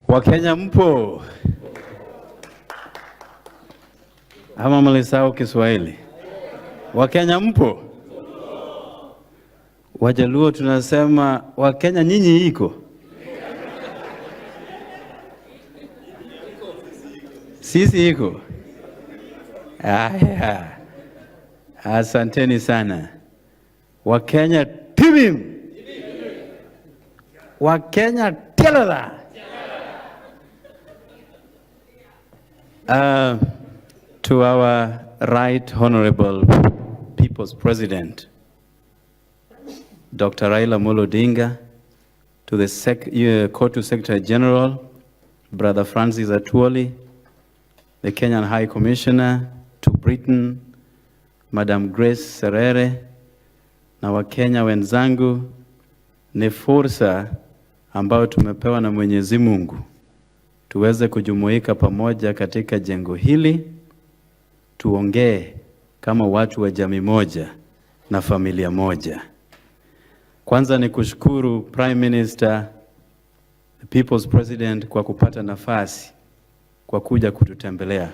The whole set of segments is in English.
Wakenya mpo? Ama mlisahau Kiswahili? Wakenya mpo? Wajaluo tunasema Wakenya nyinyi iko? Sisi iko? Aya. Asanteni sana. Wakenya timim. Wakenya telala. To our right honorable People's President, Dr. Raila Amolo Odinga, to the Court Secretary General, Brother Francis Atwoli, the Kenyan High Commissioner to Britain, Madam Grace Serere, na Wakenya wenzangu, ni fursa ambayo tumepewa na Mwenyezi Mungu tuweze kujumuika pamoja katika jengo hili, tuongee kama watu wa jamii moja na familia moja. Kwanza ni kushukuru Prime Minister, the People's President kwa kupata nafasi kwa kuja kututembelea.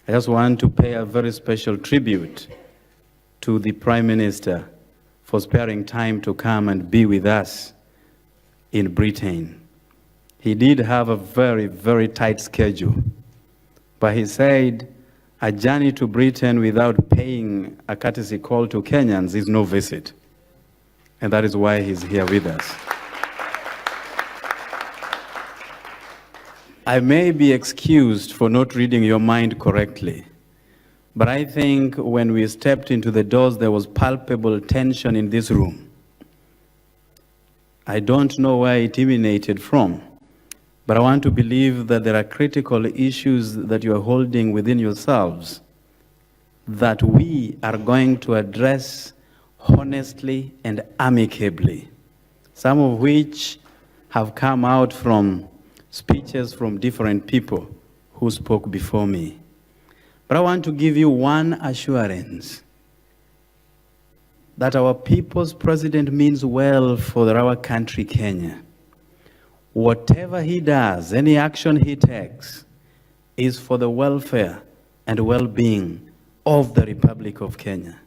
I just want to pay a very special tribute to the Prime Minister for sparing time to come and be with us in Britain. He did have a very, very tight schedule, but he said a journey to Britain without paying a courtesy call to Kenyans is no visit. And that is why he's here with us. I may be excused for not reading your mind correctly, but I think when we stepped into the doors, there was palpable tension in this room. I don't know where it emanated from, but I want to believe that there are critical issues that you are holding within yourselves that we are going to address honestly and amicably, some of which have come out from speeches from different people who spoke before me. But I want to give you one assurance that our People's President means well for our country, Kenya. Whatever he does, any action he takes, is for the welfare and well-being of the Republic of Kenya.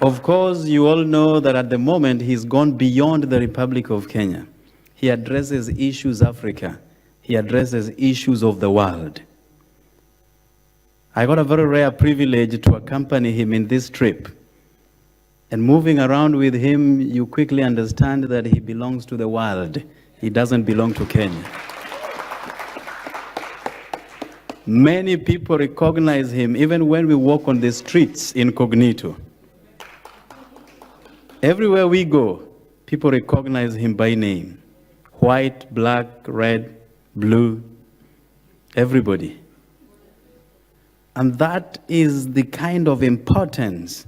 Of course, you all know that at the moment he's gone beyond the Republic of Kenya. He addresses issues Africa. He addresses issues of the world. I got a very rare privilege to accompany him in this trip. And moving around with him, you quickly understand that he belongs to the world. He doesn't belong to Kenya. Many people recognize him even when we walk on the streets incognito. Everywhere we go, people recognize him by name. White, black, red, blue, everybody. And that is the kind of importance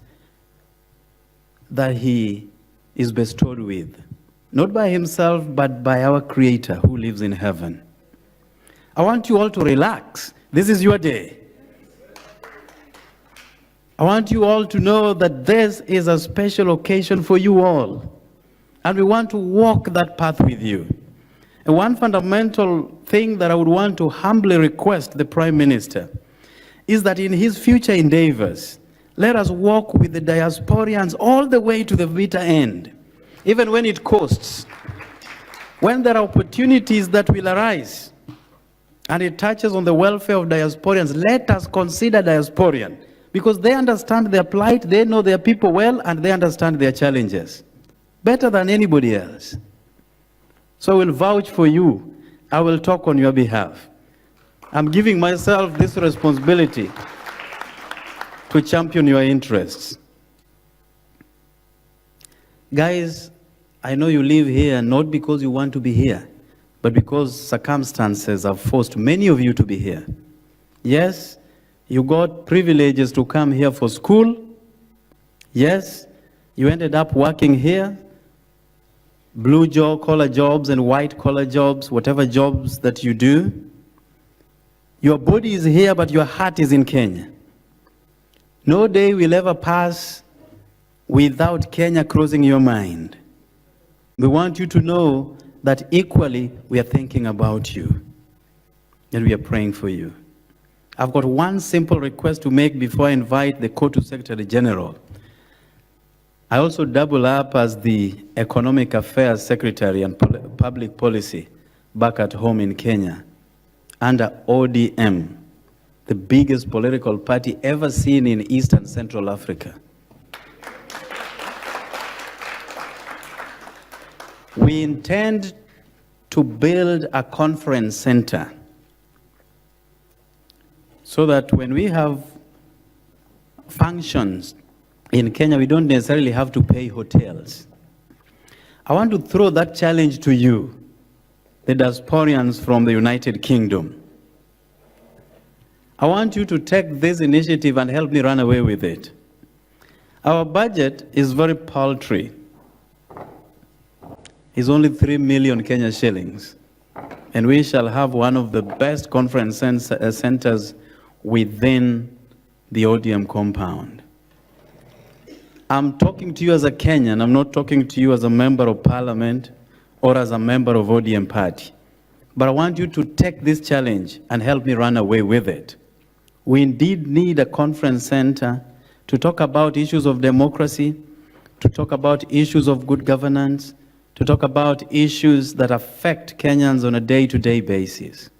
that he is bestowed with, not by himself, but by our Creator who lives in heaven. I want you all to relax. This is your day. I want you all to know that this is a special occasion for you all. And we want to walk that path with you. And one fundamental thing that I would want to humbly request the Prime Minister is that in his future endeavors, let us walk with the diasporians all the way to the bitter end, even when it costs. When there are opportunities that will arise, and it touches on the welfare of diasporians, let us consider diasporian, because they understand their plight, they know their people well, and they understand their challenges better than anybody else. So I will vouch for you. I will talk on your behalf. I'm giving myself this responsibility to champion your interests. Guys, I know you live here not because you want to be here, but because circumstances have forced many of you to be here. Yes, you got privileges to come here for school. Yes, you ended up working here. Blue collar jobs and white collar jobs, whatever jobs that you do. Your body is here, but your heart is in Kenya. No day will ever pass without Kenya crossing your mind. We want you to know that equally we are thinking about you and we are praying for you. I've got one simple request to make before I invite the COTU Secretary General. I also double up as the Economic Affairs Secretary and Public Policy back at home in Kenya under ODM, the biggest political party ever seen in East and Central Africa. We intend to build a conference center so that when we have functions in Kenya, we don't necessarily have to pay hotels. I want to throw that challenge to you, the diasporians from the United Kingdom. I want you to take this initiative and help me run away with it. Our budget is very paltry. It's only 3 million Kenya shillings. And we shall have one of the best conference centers within the ODM compound. I'm talking to you as a Kenyan. I'm not talking to you as a member of parliament or as a member of ODM party. But I want you to take this challenge and help me run away with it. We indeed need a conference center to talk about issues of democracy, to talk about issues of good governance, to talk about issues that affect Kenyans on a day-to-day basis.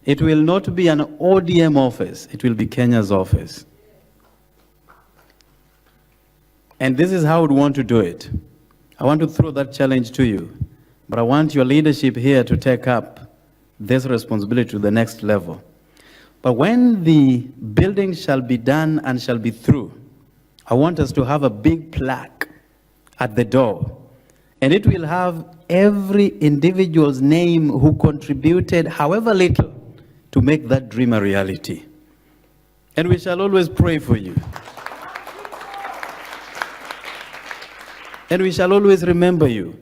It will not be an ODM office, it will be Kenya's office. And this is how we want to do it. I want to throw that challenge to you, but I want your leadership here to take up this responsibility to the next level. But when the building shall be done and shall be through, I want us to have a big plaque at the door. And it will have every individual's name who contributed, however little, to make that dream a reality. And we shall always pray for you. And we shall always remember you.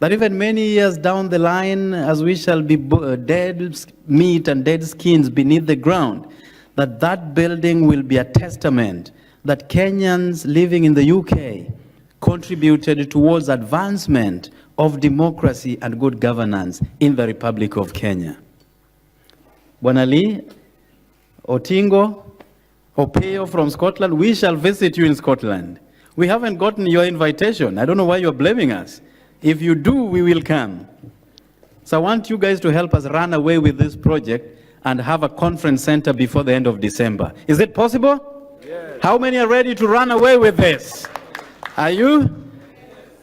That even many years down the line, as we shall be dead meat and dead skins beneath the ground, that building will be a testament that Kenyans living in the UK contributed towards advancement of democracy and good governance in the Republic of Kenya. Bwana Lee, Otingo, Opeo from Scotland, we shall visit you in Scotland. We haven't gotten your invitation. I don't know why you're blaming us. If you do, we will come. So I want you guys to help us run away with this project and have a conference center before the end of December. Is it possible? Yes. How many are ready to run away with this? Are you?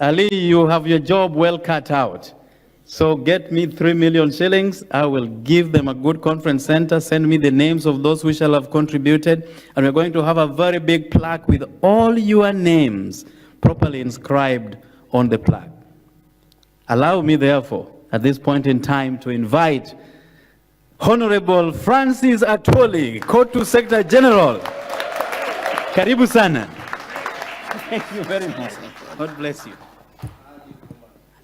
Ali, you have your job well cut out. So get me 3 million shillings. I will give them a good conference center. Send me the names of those who shall have contributed. And we're going to have a very big plaque with all your names properly inscribed on the plaque. Allow me, therefore, at this point in time, to invite Honorable Francis Atwoli, COTU Secretary General. Karibu sana. Thank you very much. God bless you.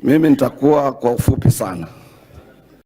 Mimi nitakuwa kwa ufupi sana.